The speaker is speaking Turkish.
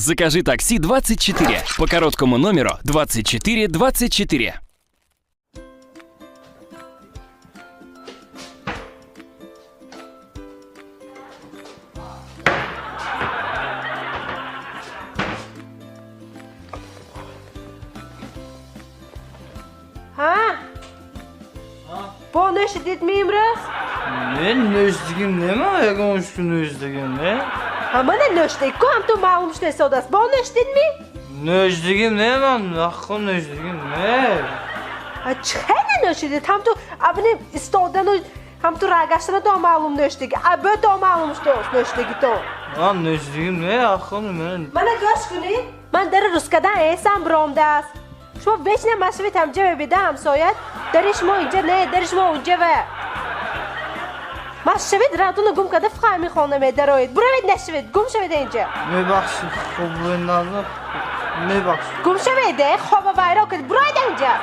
Закажи такси 24 по короткому номеру 2424. Ha? Bu ne şiddet mi İmraz? Ne nöştügün ne mi ayakım uçtu nöştügün ne? Ha bana ne şiddet? Kom tu malum işte sodas. Bu ne şiddet mi? Nöştügün ne man? Hakkım nöştügün ne? Ha çene ne şiddet? Ham tu abone istodan ham tu ragaştana da malum ne şiddet. Abi da malum işte ne şiddet to. Lan nöştügün ne hakkım ben? Bana göz günü. Ben der Ruskadan esam bromdas. شما ویچ نه مسئولیت هم جوه بدم سایت درش ما اینجا نه درش ما اونجا و مسئولیت راتون گم کده فقط میخوانم دراید برای نشوید گم شوید اینجا Ne baksın? Ne baksın? گم شوید خواب وایرا کد برای اینجا